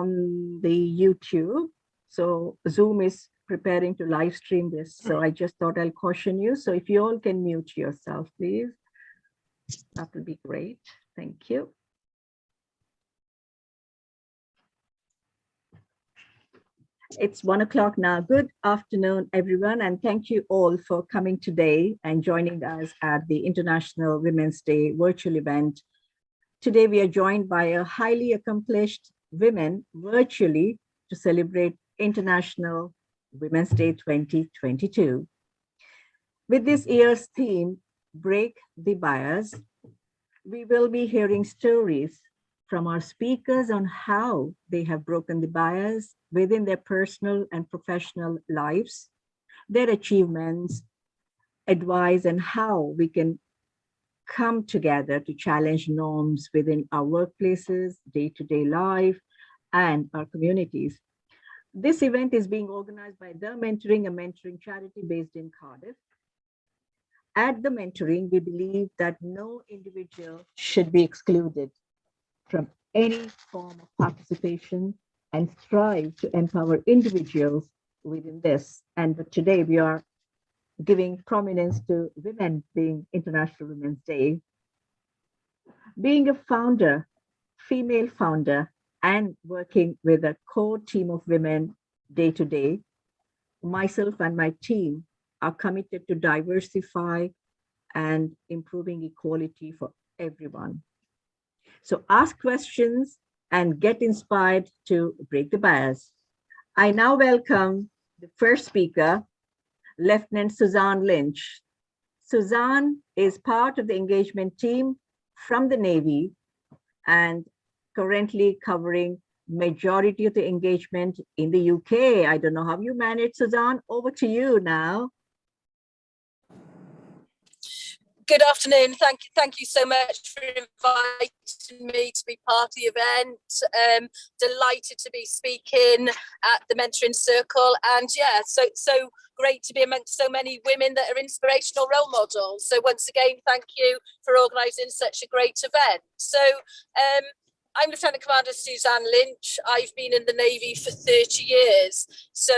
on the YouTube. So Zoom is preparing to live stream this. So I just thought I'll caution you. So if you all can mute yourself, please, that will be great. Thank you. It's 1 o'clock now. Good afternoon, everyone, and thank you all for coming today and joining us at the International Women's Day virtual event. Today, we are joined by a highly accomplished women virtually to celebrate International Women's Day 2022. With this year's theme, Break the Bias, we will be hearing stories from our speakers on how they have broken the bias within their personal and professional lives, their achievements, advice, and how we can come together to challenge norms within our workplaces, day-to-day life, and our communities. This event is being organized by The Mentoring, a mentoring charity based in Cardiff. At The Mentoring, we believe that no individual should be excluded from any form of participation and strive to empower individuals within this. And today we are giving prominence to women being International Women's Day. Being a founder, female founder, and working with a core team of women day to day, myself and my team are committed to diversify and improving equality for everyone. So ask questions and get inspired to break the bias. I now welcome the first speaker, Lieutenant Suzanne Lynch. Suzanne is part of the engagement team from the Navy and currently covering majority of the engagement in the UK. I don't know how you manage, Suzanne. Over to you now. Good afternoon. Thank you so much for inviting me to be part of the event. Delighted to be speaking at the Mentoring Circle, and yeah, so great to be amongst so many women that are inspirational role models. So once again, thank you for organising such a great event. So I'm Lieutenant Commander Suzanne Lynch. I've been in the Navy for 30 years. So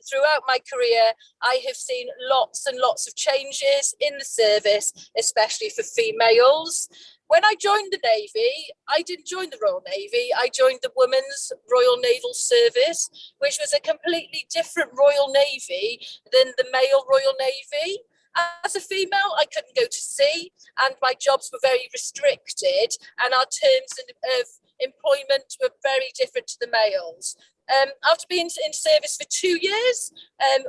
throughout my career, I have seen lots and lots of changes in the service, especially for females. When I joined the Navy, I didn't join the Royal Navy. I joined the Women's Royal Naval Service, which was a completely different Royal Navy than the male Royal Navy. As a female, I couldn't go to sea, and my jobs were very restricted, and our terms of employment were very different to the males. After being in service for 2 years,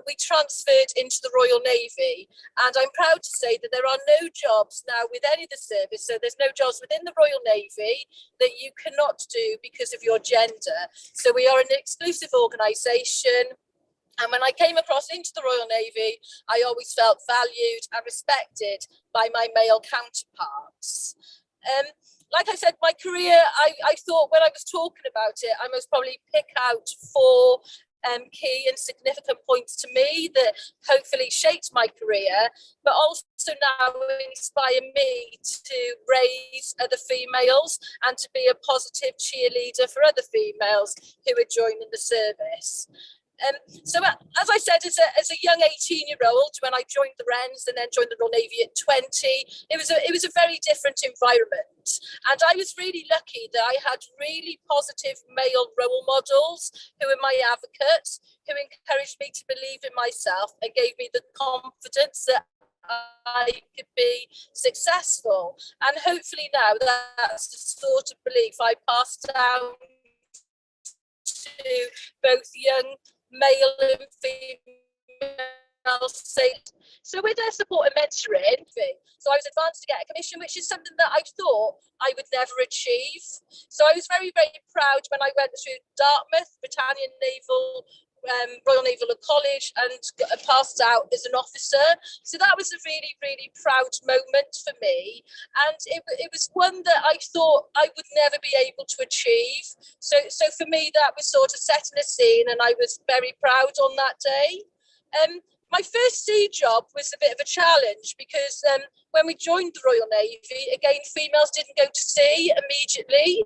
we transferred into the Royal Navy, and I'm proud to say that there are no jobs now with any of the service, so there's no jobs within the Royal Navy that you cannot do because of your gender. So we are an exclusive organisation. And when I came across into the Royal Navy, I always felt valued and respected by my male counterparts. Like I said, my career, I thought when I was talking about it, I must probably pick out 4 key and significant points to me that hopefully shaped my career, but also now inspire me to raise other females and to be a positive cheerleader for other females who are joining the service. So as I said, as a young 18-year-old, when I joined the Wrens and then joined the Royal Navy at 20, it was a very different environment. And I was really lucky that I had really positive male role models who were my advocates, who encouraged me to believe in myself and gave me the confidence that I could be successful. And hopefully now that's the sort of belief I passed down to both young male and female sailors. So with their support and mentoring, so I was advanced to get a commission, which is something that I thought I would never achieve. So I was very, very proud when I went through Dartmouth, Britannia Naval, Royal Naval College, and passed out as an officer. So that was a really, really proud moment for me. And it was one that I thought I would never be able to achieve. So for me, that was sort of setting a scene, and I was very proud on that day. My first sea job was a bit of a challenge because when we joined the Royal Navy, again, females didn't go to sea immediately.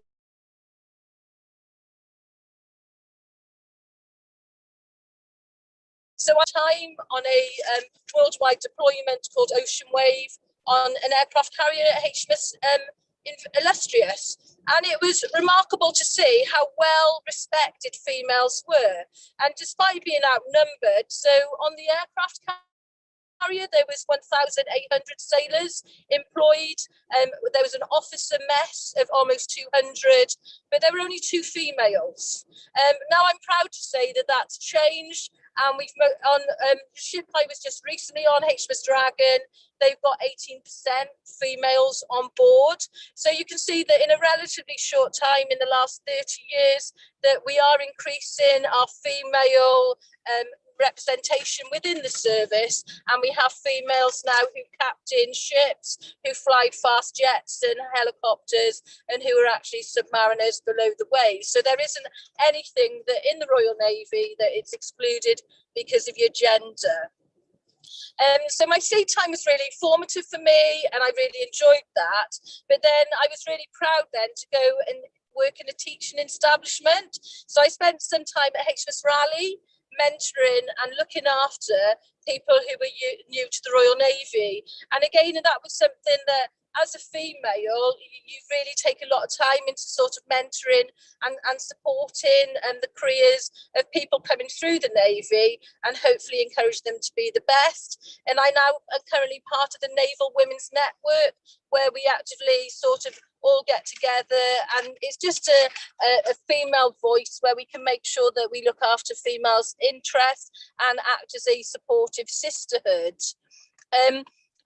So our time on a worldwide deployment called Ocean Wave on an aircraft carrier, HMS Illustrious. And it was remarkable to see how well respected females were. And despite being outnumbered, so on the aircraft carrier, there was 1,800 sailors employed. There was an officer mess of almost 200, but there were only 2 females. Now I'm proud to say that that's changed. And we've on the ship I was just recently on, HMS Dragon, they've got 18% females on board. So you can see that in a relatively short time, in the last 30 years, that we are increasing our female representation within the service, and we have females now who captain ships, who fly fast jets and helicopters, and who are actually submariners below the waves. So there isn't anything that in the Royal Navy that it's excluded because of your gender. So my sea time was really formative for me, and I really enjoyed that. But then I was really proud then to go and work in a teaching establishment. So I spent some time at HMS Raleigh, mentoring and looking after people who were new to the Royal Navy. And again, that was something that as a female, you really take a lot of time into sort of mentoring and supporting the careers of people coming through the Navy, and hopefully encourage them to be the best. And I now am currently part of the Naval Women's Network, where we actively sort of all get together, and it's just a female voice where we can make sure that we look after females' interests and act as a supportive sisterhood.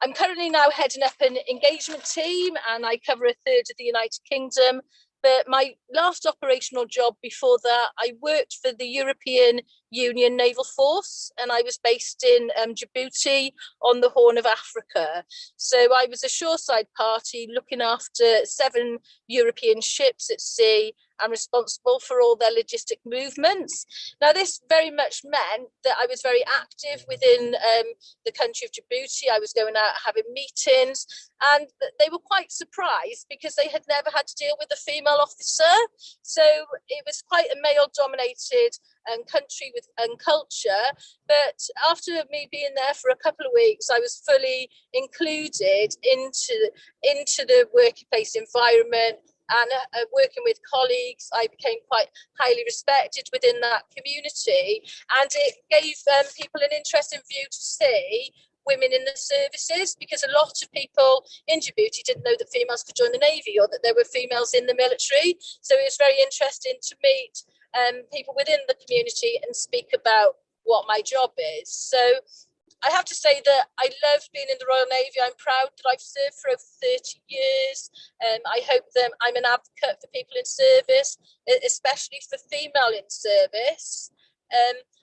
I'm currently now heading up an engagement team, and I cover a third of the United Kingdom. But my last operational job before that, I worked for the European Union Naval Force, and I was based in Djibouti on the Horn of Africa. So I was a shoreside party looking after 7 European ships at sea and responsible for all their logistic movements. Now, this very much meant that I was very active within the country of Djibouti. I was going out having meetings, and they were quite surprised because they had never had to deal with a female officer. So it was quite a male-dominated country with culture. But after me being there for a couple of weeks, I was fully included into the workplace environment. And working with colleagues, I became quite highly respected within that community, and it gave people an interesting view to see women in the services, because a lot of people in Djibouti didn't know that females could join the Navy or that there were females in the military. So it was very interesting to meet people within the community and speak about what my job is. So I have to say that I love being in the Royal Navy. I'm proud that I've served for over 30 years. I hope that I'm an advocate for people in service, especially for female in service.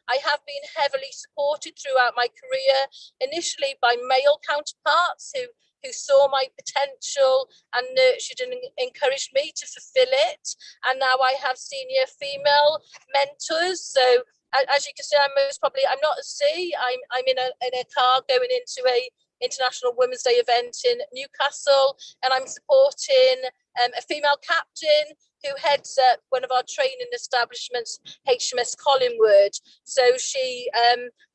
I have been heavily supported throughout my career, initially by male counterparts who saw my potential and nurtured and encouraged me to fulfill it. And now I have senior female mentors. So as you can see, I'm not at sea. I'm in a car going into a International Women's Day event in Newcastle, and I'm supporting a female captain who heads up one of our training establishments, HMS Collingwood. So she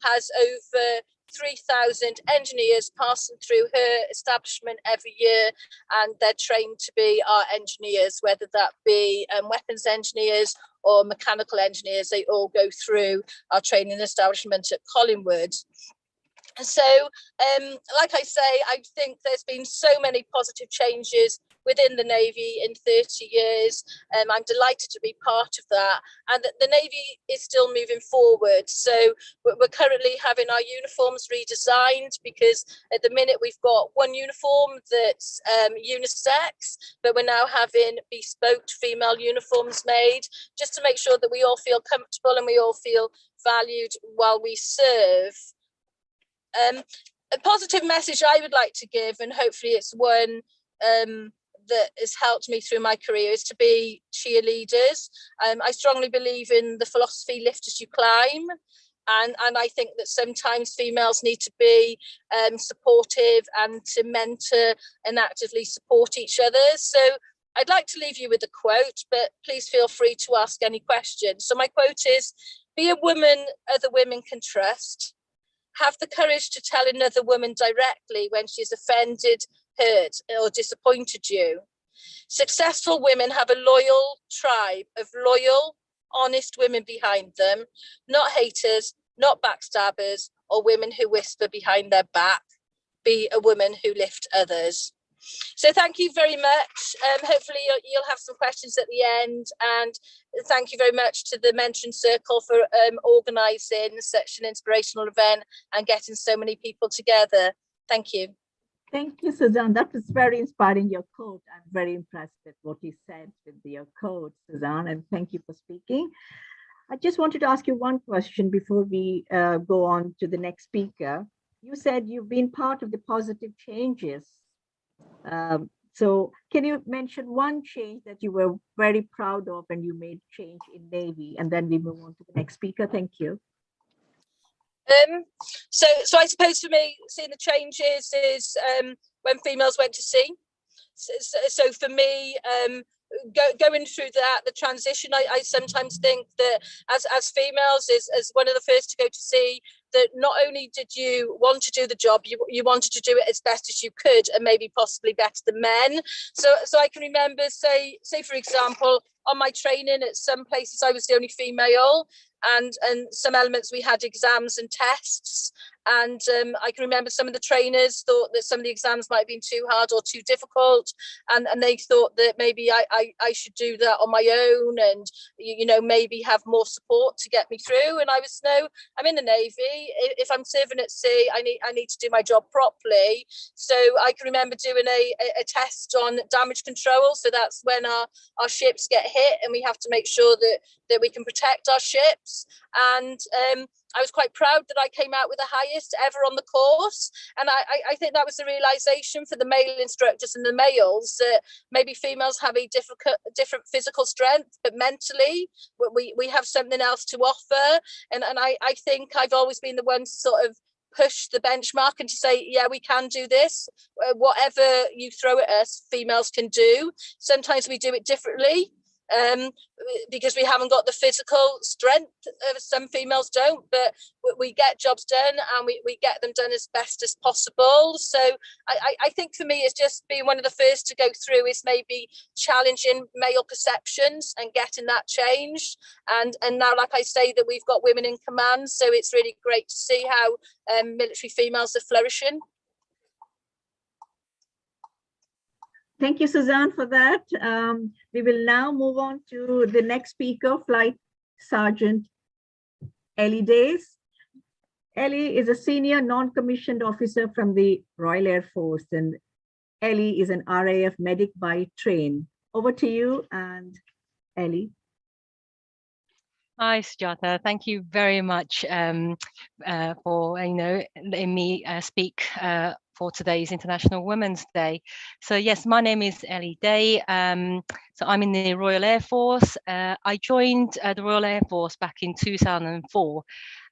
has over 3,000 engineers passing through her establishment every year, and they're trained to be our engineers, whether that be weapons engineers or mechanical engineers. They all go through our training establishment at Collingwood. So, like I say, I think there's been so many positive changes within the Navy in 30 years. I'm delighted to be part of that. And the Navy is still moving forward. So we're currently having our uniforms redesigned, because at the minute we've got one uniform that's unisex, but we're now having bespoke female uniforms made, just to make sure that we all feel comfortable and we all feel valued while we serve. A positive message I would like to give, and hopefully it's one that has helped me through my career, is to be cheerleaders. I strongly believe in the philosophy, lift as you climb. And I think that sometimes females need to be supportive and to mentor and actively support each other. So I'd like to leave you with a quote, but please feel free to ask any questions. So my quote is, be a woman other women can trust. Have the courage to tell another woman directly when she's offended, hurt, or disappointed you. Successful women have a loyal tribe of loyal, honest women behind them, not haters, not backstabbers, or women who whisper behind their back. Be a woman who lifts others. So thank you very much. Hopefully you'll have some questions at the end, and thank you very much to the Mentoring Circle for organising such an inspirational event and getting so many people together. Thank you. Thank you, Suzanne. That was very inspiring, your quote. I'm very impressed with what you said with your quote, Suzanne, and thank you for speaking. I just wanted to ask you one question before we go on to the next speaker. You said you've been part of the positive changes. So can you mention one change that you were very proud of and you made change in Navy? And then we move on to the next speaker. Thank you. So I suppose for me, seeing the changes is when females went to sea. So for me, going through that, the transition, I sometimes think that as females, as one of the first to go to sea, that not only did you want to do the job, you wanted to do it as best as you could, and maybe possibly better than men. So I can remember, say for example, on my training, at some places I was the only female, and some elements we had exams and tests. And I can remember some of the trainers thought that some of the exams might have been too hard or too difficult, and they thought that maybe I should do that on my own, and maybe have more support to get me through. And I was, no, I'm in the Navy. If I'm serving at sea, I need to do my job properly. So I can remember doing a test on damage control. So that's when our ships get hit, and we have to make sure that we can protect our ships. And I was quite proud that I came out with the highest ever on the course. And I think that was a realization for the male instructors and the males, that maybe females have a different physical strength, but mentally we have something else to offer. And I think I've always been the one to sort of push the benchmark and to say, yeah, we can do this. Whatever you throw at us, females can do. Sometimes we do it differently, because we haven't got the physical strength. Some females don't, but we get jobs done, and we get them done as best as possible. So I think for me, it's just being one of the first to go through is maybe challenging male perceptions and getting that changed. And now, like I say, that we've got women in command, so it's really great to see how military females are flourishing. Thank you, Suzanne, for that. We will now move on to the next speaker, Flight Sergeant Ellie Days. Ellie is a senior non-commissioned officer from the Royal Air Force, and Ellie is an RAF medic by train. Over to you, and Ellie. Hi, Sujata. Thank you very much for letting me speak for today's International Women's Day. So yes, my name is Ellie Day. So I'm in the Royal Air Force. I joined the Royal Air Force back in 2004.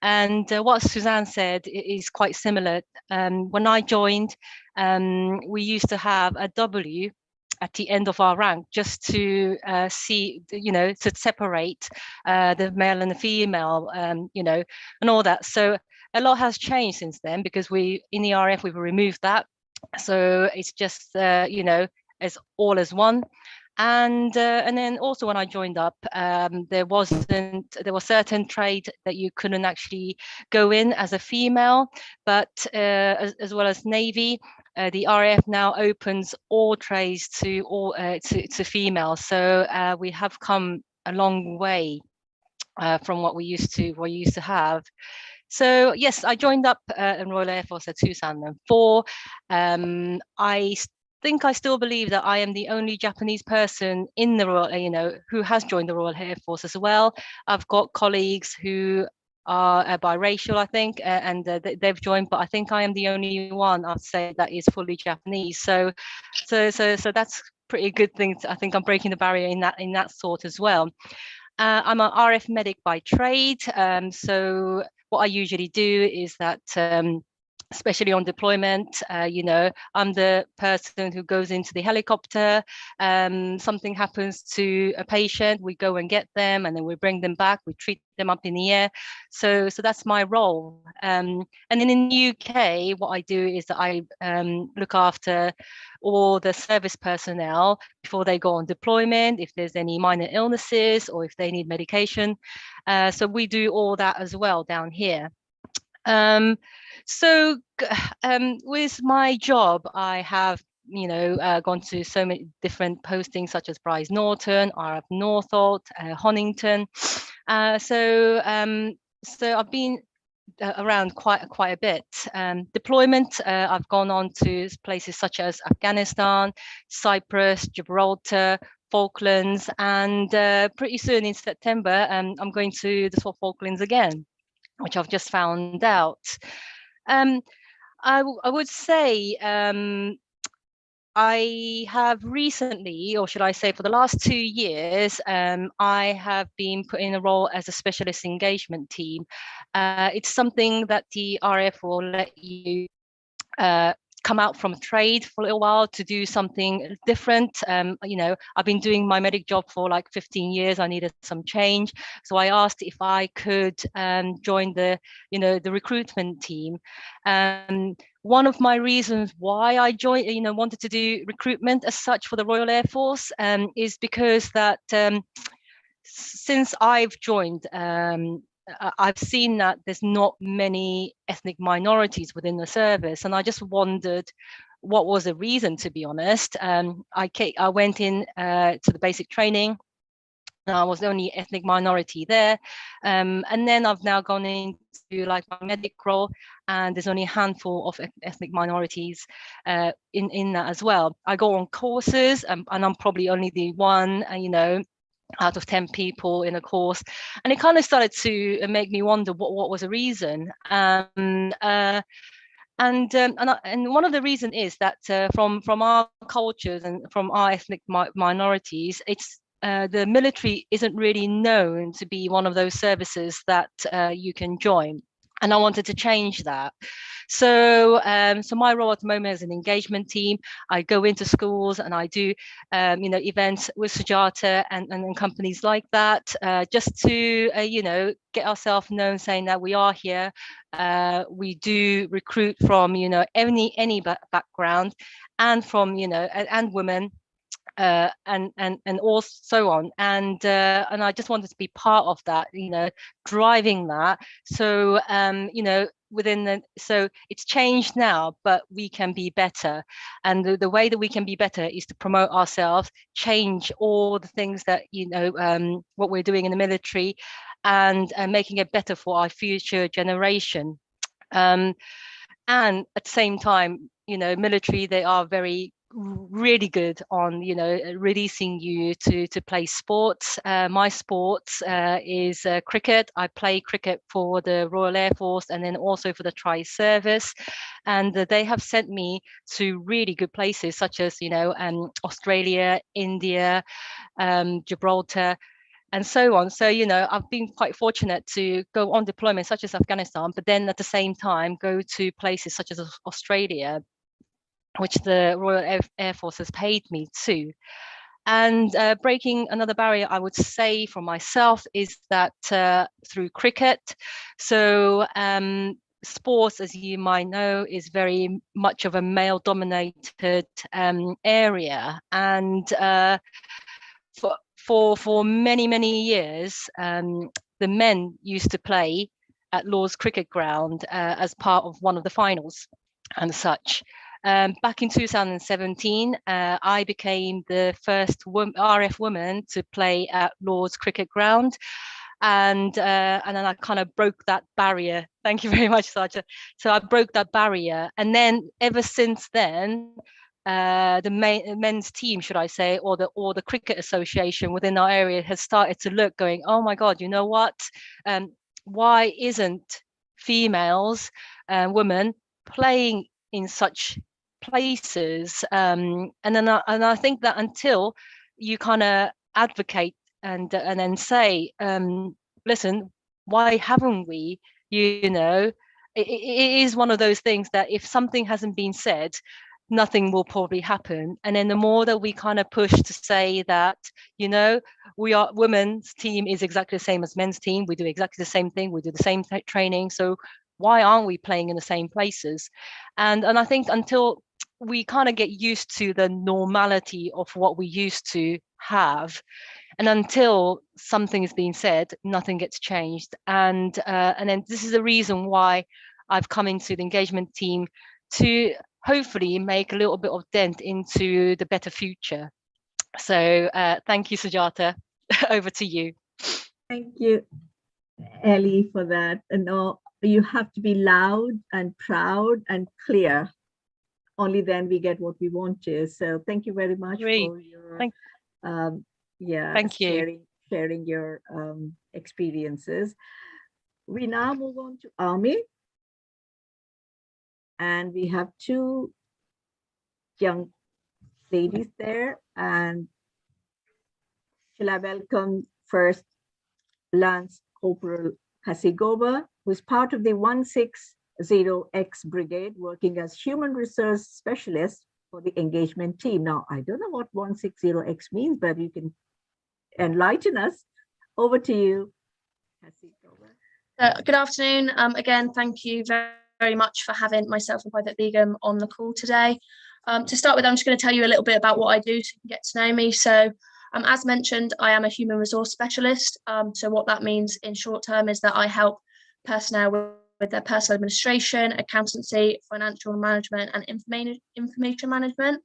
And what Suzanne said is quite similar. When I joined, we used to have a W at the end of our rank, just to see, to separate the male and the female, and all that. So a lot has changed since then, because in the RF we've removed that. So it's just as all as one. And then also when I joined up, there were certain trades that you couldn't actually go in as a female, but as well as Navy, the RAF now opens all trades to females. So we have come a long way from what we used to have. So yes, I joined up in Royal Air Force in 2004. I think I still believe that I am the only Japanese person in the Royal, who has joined the Royal Air Force as well. I've got colleagues who are biracial, I think, and they've joined, but I think I am the only one, I'd say, that is fully Japanese. So that's pretty good thing. I think I'm breaking the barrier in that sort as well. I'm an RF medic by trade. So what I usually do is that especially on deployment. I'm the person who goes into the helicopter. Something happens to a patient, we go and get them, and then we bring them back, we treat them up in the air. So that's my role. And then in the UK, what I do is that I look after all the service personnel before they go on deployment, if there's any minor illnesses or if they need medication. So we do all that as well down here. With my job, I have gone to so many different postings such as Brize Norton, RF Northolt, Honington. So I've been around quite a bit. Deployment, I've gone on to places such as Afghanistan, Cyprus, Gibraltar, Falklands, and pretty soon in September, I'm going to the Falklands again, which I've just found out. I would say I have recently, or should I say for the last 2 years, I have been put in a role as a specialist engagement team. It's something that the RAF will let you come out from trade for a little while to do something different. I've been doing my medic job for like 15 years. I needed some change. So I asked if I could join the recruitment team. One of my reasons why I joined, wanted to do recruitment as such for the Royal Air Force is because that since I've joined, I've seen that there's not many ethnic minorities within the service, and I just wondered what was the reason, to be honest. I went in to the basic training. I was the only ethnic minority there, and then I've now gone into like my medic role, and there's only a handful of ethnic minorities in that as well. I go on courses, and I'm probably only the one, out of 10 people in a course, and it kind of started to make me wonder what was the reason. And one of the reasons is that from our cultures and from our ethnic minorities, it's the military isn't really known to be one of those services that you can join. And I wanted to change that. So my role at the moment is an engagement team. I go into schools and I do, events with Sujata and companies like that, just to, get ourselves known, saying that we are here. We do recruit from, any background, and from, and women. And also on, and I just wanted to be part of that, driving that. So so it's changed now, but we can be better, and the way that we can be better is to promote ourselves, change all the things that what we're doing in the military, and making it better for our future generation. And at the same time, military, they are really good on releasing you to play sports. My sports is cricket. I play cricket for the Royal Air Force and then also for the Tri-Service, and they have sent me to really good places such as Australia, India, Gibraltar, and so on. So I've been quite fortunate to go on deployment such as Afghanistan, but then at the same time go to places such as Australia, which the Royal Air Force has paid me to. And breaking another barrier, I would say for myself, is that through cricket. So sports, as you might know, is very much of a male-dominated area. And for many years, the men used to play at Lord's Cricket Ground as part of one of the finals and such. Back in 2017, I became the first RF woman to play at Lord's Cricket Ground, and then I kind of broke that barrier. Thank you very much, Sacha. So I broke that barrier, and then ever since then, the men's team, should I say, or the cricket association within our area has started to look, going, oh my God, you know what? Why isn't females, women, playing in such places? And I think that until you kind of advocate and then say, listen, why haven't we, it is one of those things that if something hasn't been said, nothing will probably happen. And then the more that we kind of push to say that, you know, women's team is exactly the same as men's team. We do exactly the same thing. We do the same training. So why aren't we playing in the same places? And I think until we kind of get used to the normality of what we used to have, and until something is being said, nothing gets changed. And then this is the reason why I've come into the engagement team, to hopefully make a little bit of dent into the better future. So thank you, Sujata. Over to you. Thank you, Ellie, for that. And you have to be loud and proud and clear. Only then we get what we want to. So thank you very much for your thank you. sharing your experiences. We now move on to Army. And we have two young ladies there. And shall I welcome first Lance Corporal Hasigova, who is part of the 160X Brigade, working as human resource specialist for the engagement team. Now, I don't know what 160X means, but you can enlighten us. Over to you, Hasigova. Good afternoon. Again, thank you very much for having myself and Private Begum on the call today. To start with, I'm just going to tell you a little bit about what I do so you can get to know me. So as mentioned, I am a human resource specialist. So what that means in short term is that I help personnel with their personal administration, accountancy, financial management, and information management.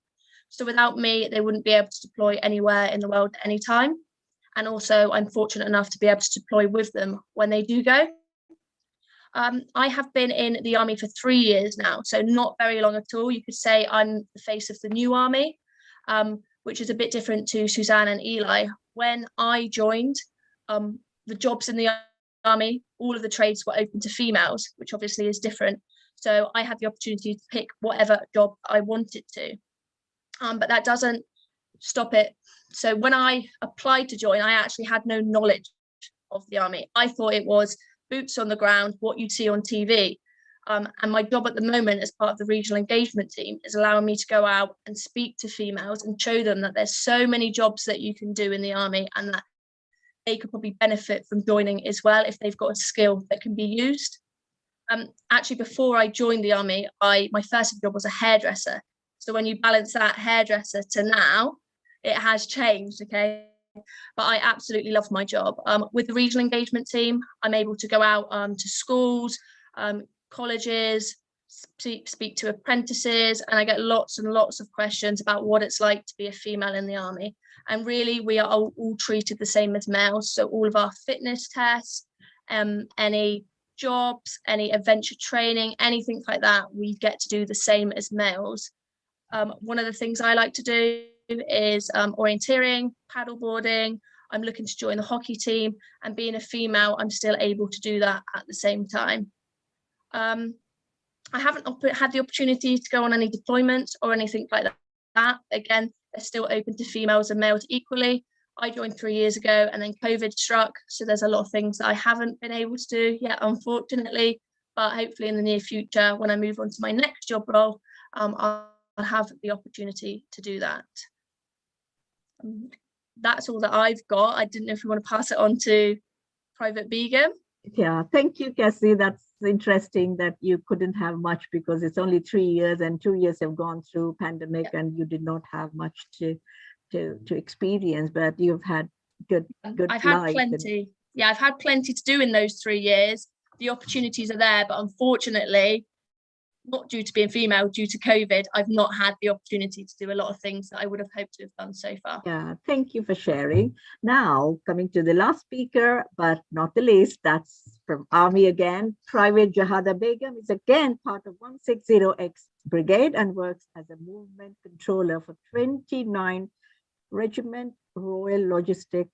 So without me, they wouldn't be able to deploy anywhere in the world at any time. And also, I'm fortunate enough to be able to deploy with them when they do go. I have been in the Army for 3 years now, so not very long at all. You could say I'm the face of the new Army, which is a bit different to Suzanne and Eli. When I joined, the jobs in the Army, all of the trades were open to females, which obviously is different. So I had the opportunity to pick whatever job I wanted to, but that doesn't stop it. So when I applied to join, I actually had no knowledge of the Army. I thought it was boots on the ground, what you'd see on TV. And my job at the moment as part of the regional engagement team is allowing me to go out and speak to females and show them that there's so many jobs that you can do in the Army and that they could probably benefit from joining as well if they've got a skill that can be used. Actually, before I joined the Army, my first job was a hairdresser. So when you balance that hairdresser to now, it has changed, okay? But I absolutely love my job. With the regional engagement team, I'm able to go out to schools, colleges, speak to apprentices, and I get lots and lots of questions about what it's like to be a female in the Army. And really, we are all treated the same as males. So all of our fitness tests, any jobs, any adventure training, anything like that, we get to do the same as males. One of the things I like to do is orienteering, paddleboarding. I'm looking to join the hockey team, and being a female, I'm still able to do that at the same time. I haven't had the opportunity to go on any deployments or anything like that. Again, they're still open to females and males equally. I joined 3 years ago and then COVID struck. So there's a lot of things that I haven't been able to do yet, unfortunately, but hopefully in the near future, when I move on to my next job role, I'll have the opportunity to do that. That's all that I've got. I didn't know if you want to pass it on to Private Begum. Yeah, thank you, Cassie. That's interesting that you couldn't have much because it's only 3 years and 2 years have gone through pandemic, yeah, and you did not have much to experience, but you've had good I've had plenty. Yeah, I've had plenty to do in those 3 years. The opportunities are there, but unfortunately, not due to being female, due to COVID, I've not had the opportunity to do a lot of things that I would have hoped to have done so far. Yeah, thank you for sharing. Now, coming to the last speaker, but not the least, that's from Army again. Private Jahada Begum is again part of 160X Brigade and works as a movement controller for 29 Regiment Royal Logistic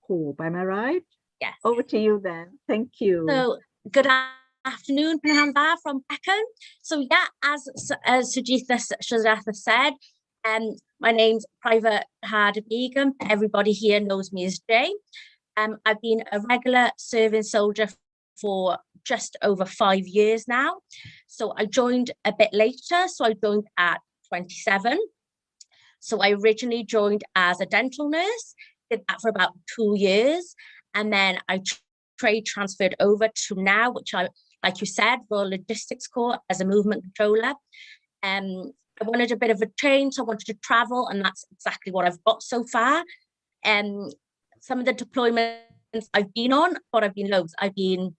Corps. Am I right? Yes. Over to you then. Thank you. So, good afternoon, Pranamba from Peckham. So yeah, as Sujata said, my name's Private Jahada Begum. Everybody here knows me as Jay. I've been a regular serving soldier for just over 5 years now. So I joined a bit later. So I joined at 27. So I originally joined as a dental nurse, did that for about 2 years. And then I trade transferred over to now, which I, like you said, Royal Logistics Corps as a movement controller. I wanted a bit of a change. So I wanted to travel, and that's exactly what I've got so far. Some of the deployments I've been on, but I've been loads. I've been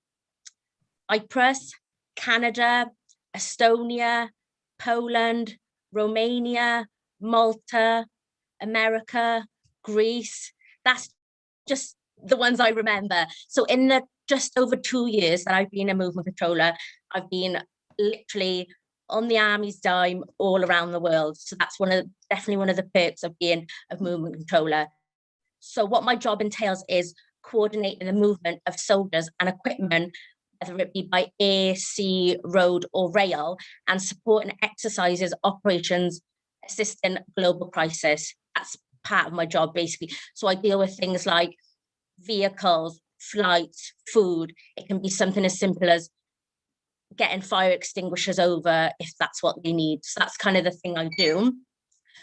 Cyprus, Canada, Estonia, Poland, Romania, Malta, America, Greece. That's just the ones I remember. So in the just over 2 years that I've been a movement controller, I've been literally on the Army's dime all around the world. So that's definitely one of the perks of being a movement controller. So what my job entails is coordinating the movement of soldiers and equipment, whether it be by air, sea, road or rail, and supporting exercises, operations, assisting global crisis. That's part of my job, basically. So I deal with things like vehicles, flights, food. It can be something as simple as getting fire extinguishers over if that's what they need. So that's kind of the thing I do.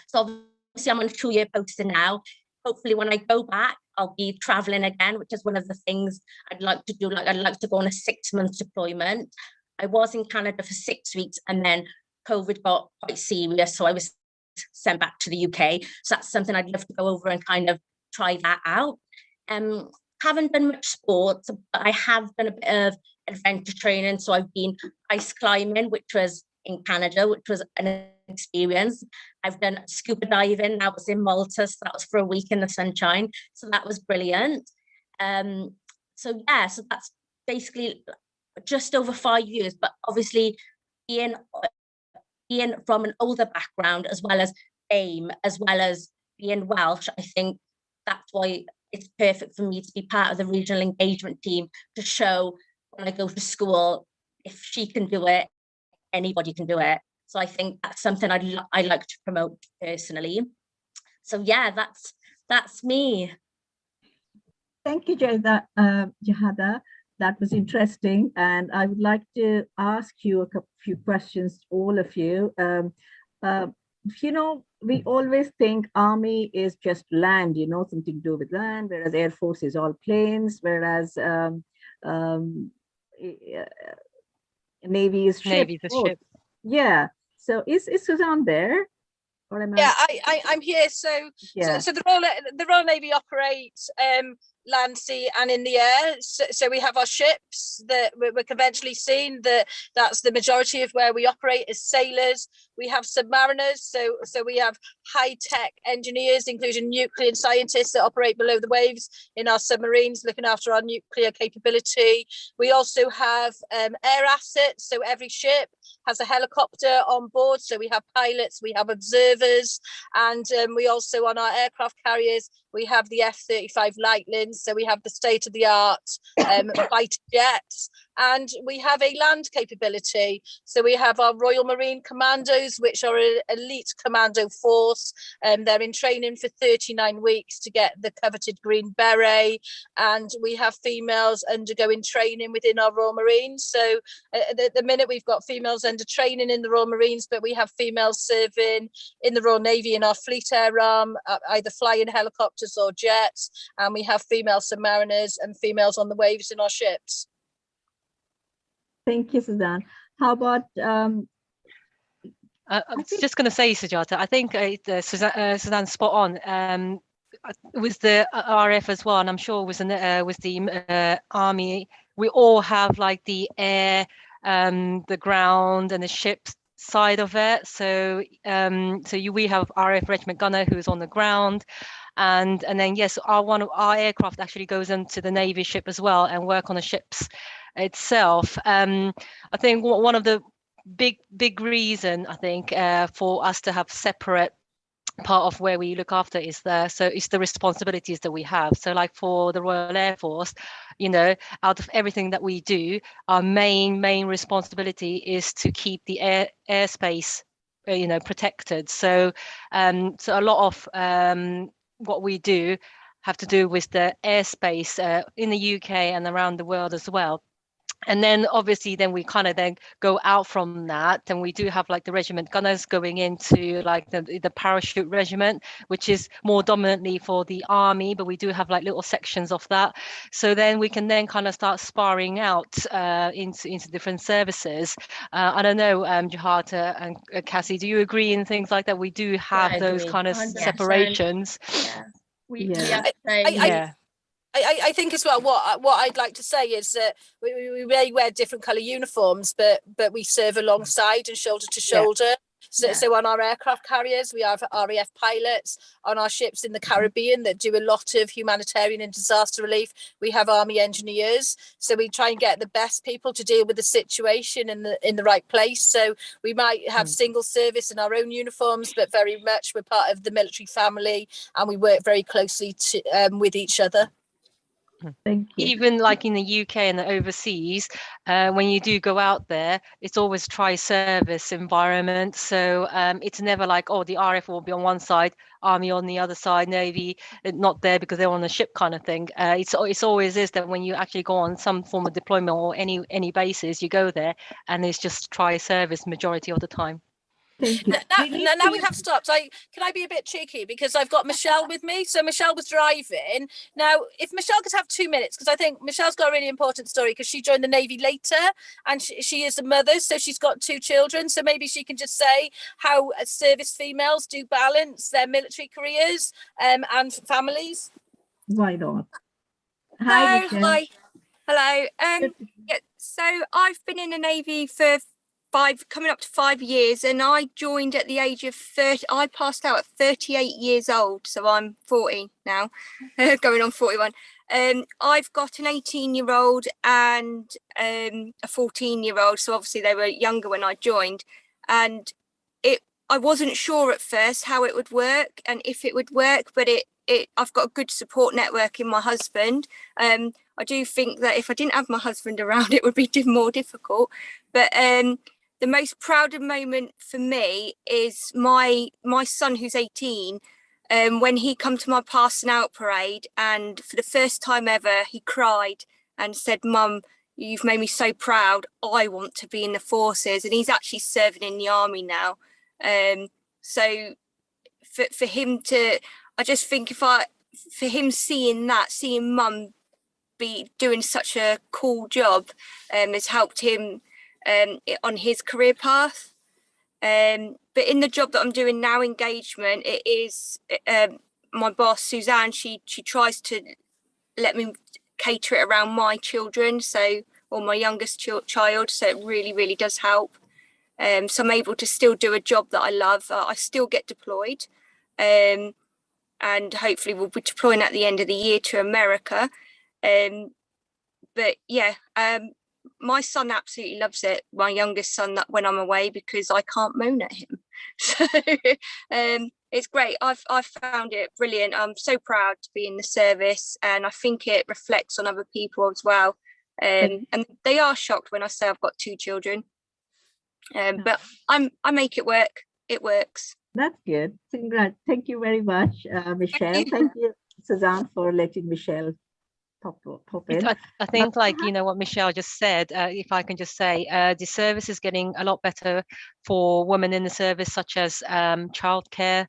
So obviously I'm on a 2-year posting now. Hopefully when I go back, I'll be traveling again, which is one of the things I'd like to do. Like I'd like to go on a 6-month deployment. I was in Canada for 6 weeks and then COVID got quite serious. So I was sent back to the UK. So that's something I'd love to go over and kind of try that out. Haven't done much sports, but I have done a bit of adventure training. So I've been ice climbing, which was in Canada, which was an experience. I've done scuba diving. That was in Malta. So that was for a week in the sunshine. So that was brilliant. So yeah, so that's basically just over 5 years, but obviously being from an older background, as well as AIM, as well as being Welsh, I think that's why it's perfect for me to be part of the regional engagement team, to show when I go to school, if she can do it, anybody can do it. So I think that's something I like to promote personally. So yeah, that's me. Thank you, Jahada. That was interesting. And I would like to ask you a few questions, all of you. You know, we always think Army is just land, you know, something to do with land, whereas Air Force is all planes, whereas Navy is ship. Navy's a ship. Yeah. So is Suzanne there? Or am Yeah, I'm here. So, yeah. so the Royal Navy operates land, sea, and in the air. So we have our ships that we're conventionally seen. That's the majority of where we operate as sailors. We have submariners. So we have high-tech engineers, including nuclear scientists that operate below the waves in our submarines, looking after our nuclear capability. We also have air assets. So every ship has a helicopter on board. So we have pilots, we have observers, and we also, on our aircraft carriers, we have the F-35 Lightlings. So we have the state-of-the-art fighter jets, and we have a land capability. So we have our Royal Marine Commandos, which are an elite commando force. They're in training for 39 weeks to get the coveted Green Beret. And we have females undergoing training within our Royal Marines. So at the minute we've got females under training in the Royal Marines, but we have females serving in the Royal Navy in our fleet air arm, either flying helicopters or jets. And we have female submariners and females on the waves in our ships. Thank you, Suzanne. How about I was just going to say, Sujata, I think Suzanne's spot on. With the RF as well, and I'm sure with the Army, we all have like the air, the ground, and the ships side of it. So we have RF Regiment Gunner who's on the ground, and then yes, one of our aircraft actually goes into the Navy ship as well and work on the ships itself. I think one of the big reason, I think, for us to have separate part of where we look after is it's the responsibilities that we have. So like for the Royal Air Force, you know, out of everything that we do, our main responsibility is to keep the airspace protected. So so a lot of what we do have to do with the airspace in the UK and around the world as well. And then obviously then we kind of then go out from that, and we do have like the regiment gunners going into like the parachute regiment, which is more dominantly for the army, but we do have like little sections of that. So then we can then kind of start sparring out into different services. I don't know, Jihad and Cassie, do you agree in things like that? We do have I those agree. kind of 100%. separations. Yeah. We Yeah. have the same. Yeah. I think as well, what I'd like to say is that we may wear different colour uniforms, but we serve alongside and shoulder to shoulder. So on our aircraft carriers, we have RAF pilots. On our ships in the Caribbean that do a lot of humanitarian and disaster relief, we have Army engineers. So we try and get the best people to deal with the situation in the right place. So we might have single service in our own uniforms, but very much we're part of the military family, and we work very closely with each other. Thank you. Even like in the UK and the overseas, when you do go out there, it's always tri-service environment. So it's never like, oh, the RF will be on one side, Army on the other side, Navy not there because they're on the ship kind of thing. It's always is that when you actually go on some form of deployment or any bases, you go there and it's just tri-service majority of the time. Thank you. Now we have stopped. Can I be a bit cheeky because I've got Michelle with me? So Michelle was driving. Now, if Michelle could have 2 minutes, because I think Michelle's got a really important story because she joined the Navy later, and she is a mother, so she's got 2 children. So maybe she can just say how service females do balance their military careers and families. Why not? Hi, Michelle. Hi. Hello. Yeah, so I've been in the Navy for coming up to 5 years, and I joined at the age of 30. I passed out at 38 years old, so I'm 40 now, going on 41. I've got an 18-year-old and a 14-year-old, so obviously they were younger when I joined, and I wasn't sure at first how it would work and if it would work, but I've got a good support network in my husband. I do think that if I didn't have my husband around, it would be more difficult, but the most proud moment for me is my son, who's 18, when he come to my passing out parade, and for the first time ever, he cried and said, "Mum, you've made me so proud. I want to be in the forces." And he's actually serving in the army now. So for him to, I just think for him seeing Mum be doing such a cool job has helped him on his career path. But in the job that I'm doing now, engagement, it is my boss Suzanne, she tries to let me cater it around my children, or my youngest child, so it really does help. So I'm able to still do a job that I love. I still get deployed, and hopefully we'll be deploying at the end of the year to America. But yeah, my son absolutely loves it, my youngest son, that when I'm away, because I can't moan at him. So it's great. I've found it brilliant. I'm so proud to be in the service, and I think it reflects on other people as well. And they are shocked when I say I've got 2 children. But I make it work. It works. That's good. Congrats. Thank you very much, Michelle. Thank you, Suzanne, for letting Michelle pop in. I think, like, you know, what Michelle just said, if I can just say, the service is getting a lot better for women in the service, such as childcare.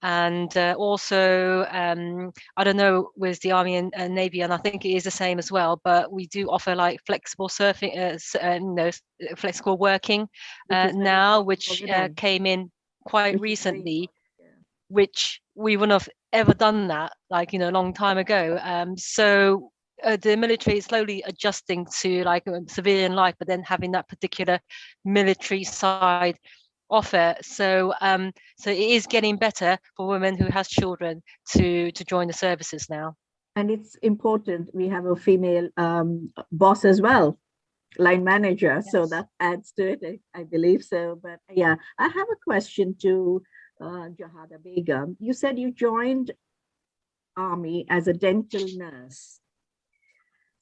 And also, I don't know with the Army and Navy, and I think it is the same as well, but we do offer like flexible surfing, flexible working now, which came in quite recently, which we wouldn't have ever done that, like, you know, a long time ago. So the military is slowly adjusting to like civilian life, but then having that particular military side offer. So so it is getting better for women who has children to join the services now. And it's important we have a female boss as well, line manager. Yes. So that adds to it, I believe so. But yeah, I have a question to Jahada Begum. You said you joined Army as a dental nurse.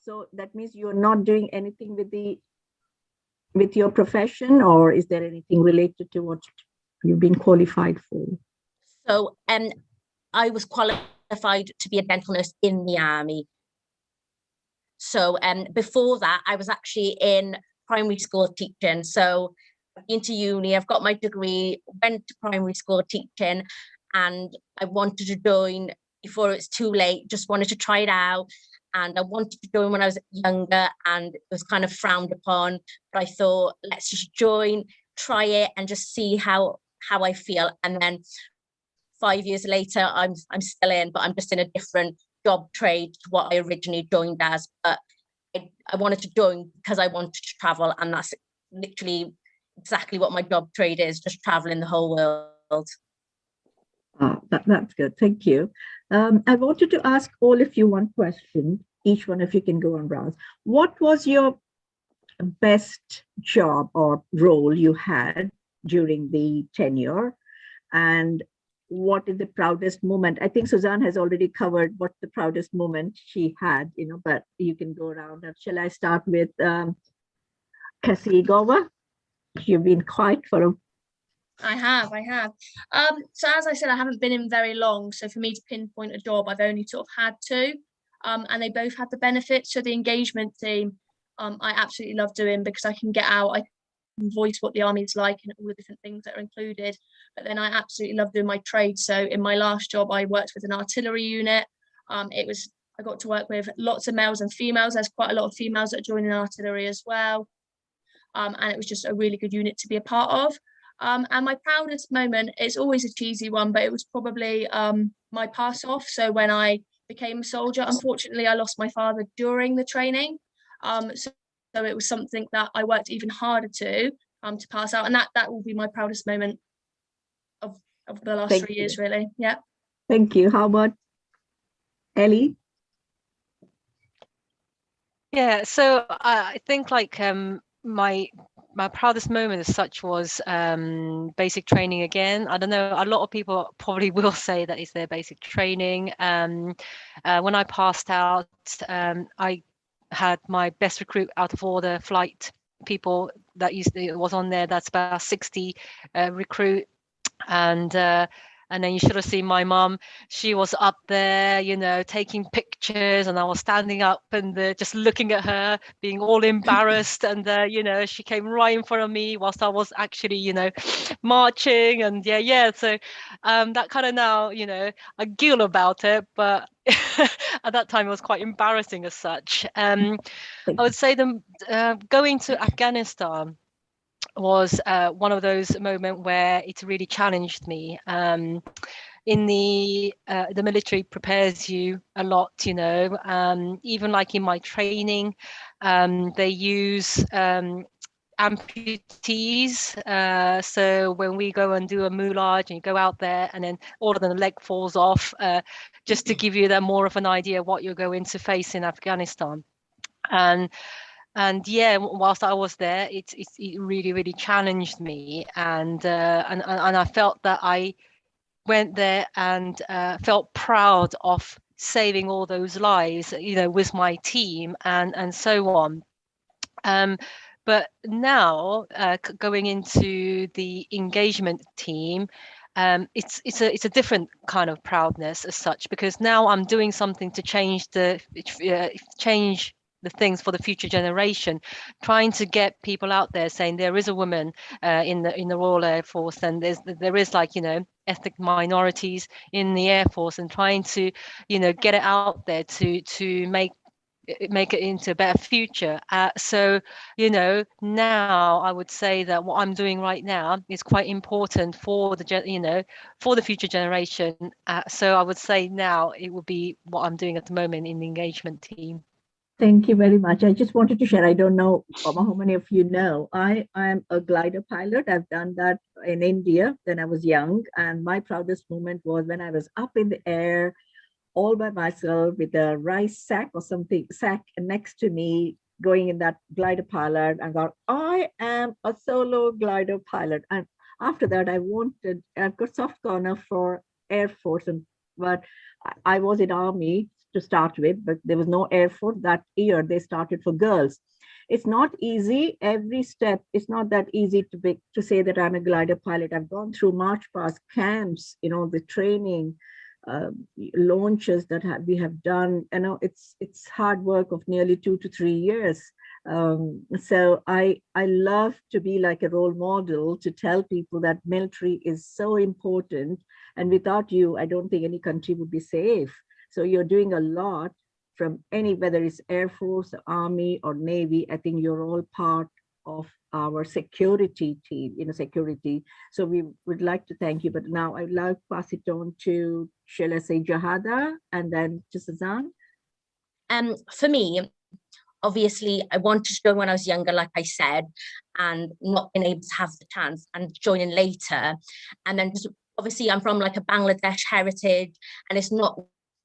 So that means you're not doing anything with your profession, or is there anything related to what you've been qualified for? So I was qualified to be a dental nurse in the Army. So before that, I was actually in primary school teaching. So into uni, I've got my degree, went to primary school teaching, and I wanted to join before it's too late, just wanted to try it out. And I wanted to join when I was younger, and it was kind of frowned upon, but I thought, let's just join, try it, and just see how I feel. And then 5 years later, I'm still in, but I'm just in a different job trade to what I originally joined as. But I wanted to join because I wanted to travel, and that's literally exactly what my job trade is, just traveling the whole world. Oh, that's good. Thank you. I wanted to ask all of you one question. Each one of you can go on rounds. What was your best job or role you had during the tenure? And what is the proudest moment? I think Suzanne has already covered what the proudest moment she had, but you can go around. Shall I start with Cassie Gover? You've been quiet for a I have. So as I said, I haven't been in very long. So for me to pinpoint a job, I've only sort of had two, and they both had the benefits. So the engagement team, I absolutely love doing, because I can get out, I can voice what the army is like and all the different things that are included. But then I absolutely love doing my trade. So in my last job, I worked with an artillery unit. I got to work with lots of males and females. There's quite a lot of females that are joining artillery as well. And it was just a really good unit to be a part of. And my proudest moment, it's always a cheesy one, but it was probably my pass off. So when I became a soldier, unfortunately, I lost my father during the training. So it was something that I worked even harder to pass out. And that will be my proudest moment of the last 3 years, really. Yeah. Thank you. How about Ellie? Yeah, so I think like my proudest moment as such was basic training again. I don't know, a lot of people probably will say that it's their basic training. When I passed out, I had my best recruit out of all the flight people that was on there. That's about 60 recruit. And then you should have seen my mum. She was up there, taking pictures, and I was standing up and just looking at her, being all embarrassed. And, she came right in front of me whilst I was actually, marching. And yeah. So that kind of now, I giggle about it, but at that time it was quite embarrassing as such. I would say going to Afghanistan was one of those moments where it really challenged me. In the military prepares you a lot, even like in my training, they use amputees. So when we go and do a moulage and you go out there and then all of the leg falls off, just to give you more of an idea what you're going to face in Afghanistan. And yeah, whilst I was there, it really, really challenged me, and I felt that I went there and felt proud of saving all those lives, with my team and so on. But now going into the engagement team, it's a different kind of proudness as such, because now I'm doing something to change the things for the future generation, trying to get people out there saying there is a woman in the Royal Air Force, and there is ethnic minorities in the Air Force, and trying to get it out there to make it into a better future. So now I would say that what I'm doing right now is quite important for the future generation. So I would say now it would be what I'm doing at the moment in the engagement team. Thank you very much. I just wanted to share, I don't know how many of you know, I am a glider pilot. I've done that in India when I was young. And my proudest moment was when I was up in the air all by myself with a rice sack or something next to me, going in that glider pilot. I thought, I am a solo glider pilot. And after that, I've got soft corner for Air Force, but I was in Army to start with, but there was no Air Force that year. They started for girls. It's not easy. Every step, it's not that easy to say that I'm a glider pilot. I've gone through march past camps, the training, launches that we have done. You know, it's hard work of nearly 2 to 3 years. So I love to be like a role model to tell people that military is so important, and without you, I don't think any country would be safe. So you're doing a lot from whether it's Air Force, Army, or Navy. I think you're all part of our security team, security. So we would like to thank you. But now I'd like to pass it on to, shall I say, Jahada, and then to Suzanne. For me, obviously, I wanted to join when I was younger, like I said, and not been able to have the chance and joining later. And then just, obviously, I'm from like a Bangladesh heritage, and it's not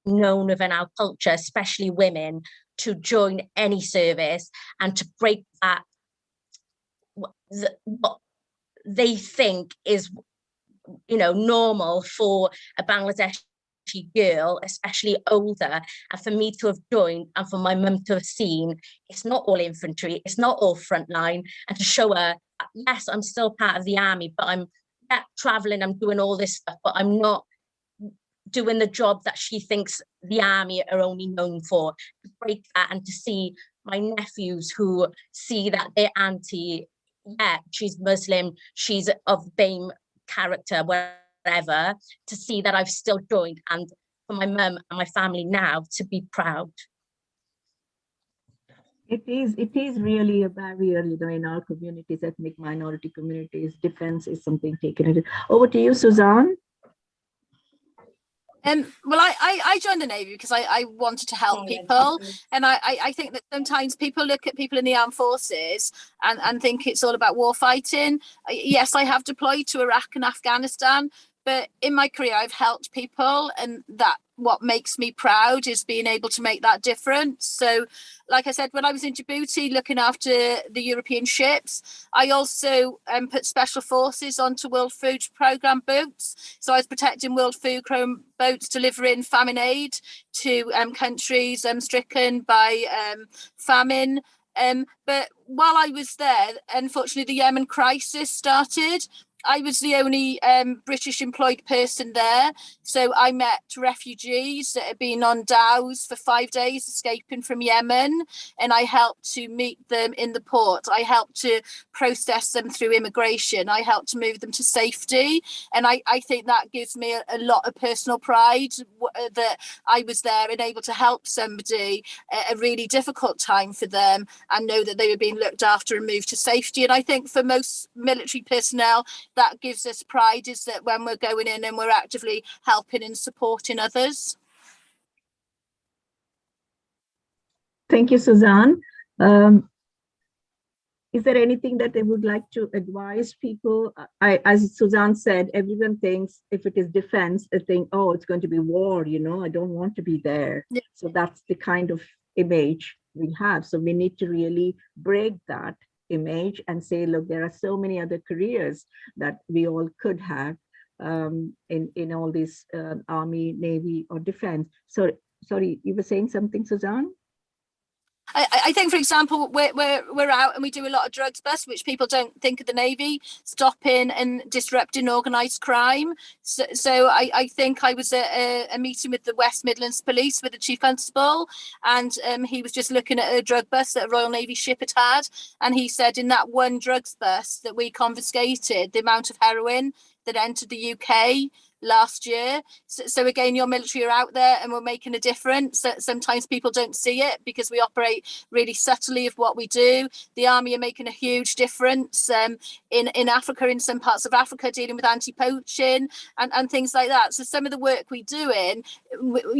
known within our culture, especially women, to join any service and to break that what they think is, normal for a Bangladeshi girl, especially older, and for me to have joined and for my mum to have seen it's not all infantry, it's not all frontline, and to show her, yes, I'm still part of the army, but I'm traveling, I'm doing all this stuff, but I'm not doing the job that she thinks the army are only known for. To break that and to see my nephews who see that their auntie, yeah, she's Muslim, she's of BAME character, whatever, to see that I've still joined, and for my mum and my family now to be proud. It is really a barrier, in our communities, ethnic minority communities. Defense is something taken. Over to you, Suzanne. Well, I joined the Navy because I wanted to help people, and I think that sometimes people look at people in the armed forces and think it's all about war fighting. Yes, I have deployed to Iraq and Afghanistan, but in my career I've helped people, and that what makes me proud is being able to make that difference. So like I said, when I was in Djibouti looking after the European ships, I also put special forces onto World Food Programme boats. So I was protecting World Food Programme boats, delivering famine aid to countries stricken by famine. But while I was there, unfortunately, the Yemen crisis started. I was the only British employed person there. So I met refugees that had been on dhows for 5 days escaping from Yemen, and I helped to meet them in the port. I helped to process them through immigration. I helped to move them to safety. And I think that gives me a lot of personal pride that I was there and able to help somebody at a really difficult time for them and know that they were being looked after and moved to safety. And I think for most military personnel, that gives us pride, is that when we're going in and we're actively helping and supporting others. Thank you, Suzanne. Is there anything that they would like to advise people? As Suzanne said, everyone thinks if it is defense, they think, oh, it's going to be war, I don't want to be there. Yeah. So that's the kind of image we have. So we need to really break that image and say, look, there are so many other careers that we all could have in all this Army, Navy, or defense. So, sorry, you were saying something, Suzanne? I think, for example, we're out and we do a lot of drugs bust, which people don't think of the Navy, stopping and disrupting organised crime. So I think I was at a meeting with the West Midlands Police with the Chief Constable, and he was just looking at a drug bust that a Royal Navy ship had, and he said in that one drugs bust that we confiscated, the amount of heroin that entered the UK last year. So again, your military are out there and we're making a difference. Sometimes people don't see it because we operate really subtly of what we do. The army are making a huge difference in Africa, in some parts of Africa, dealing with anti-poaching and things like that. So some of the work we do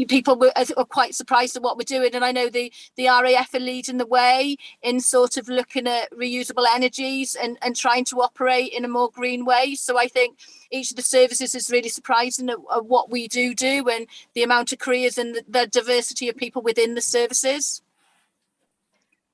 people are quite surprised at what we're doing. And I know the RAF are leading the way in sort of looking at reusable energies and trying to operate in a more green way. So I think each of the services is really surprising at what we do and the amount of careers and the diversity of people within the services.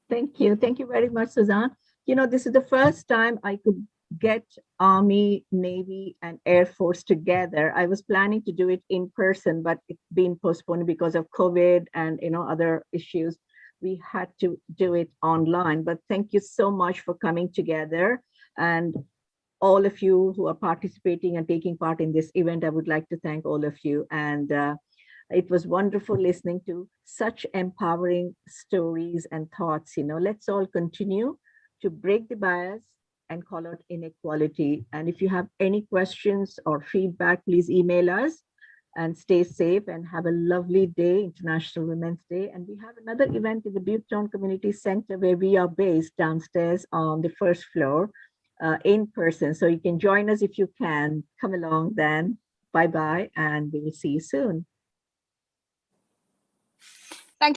Thank you. Thank you very much, Suzanne. This is the first time I could get Army, Navy, and Air Force together. I was planning to do it in person, but it's been postponed because of COVID and other issues. We had to do it online, but thank you so much for coming together. And all of you who are participating and taking part in this event. I would like to thank all of you. And it was wonderful listening to such empowering stories and thoughts. Let's all continue to break the bias and call out inequality. And if you have any questions or feedback, please email us, and stay safe and have a lovely day, International Women's Day. And we have another event in the Butetown Community Center where we are based downstairs on the first floor in person. So you can join us if you can. Come along then. Bye-bye, and we will see you soon.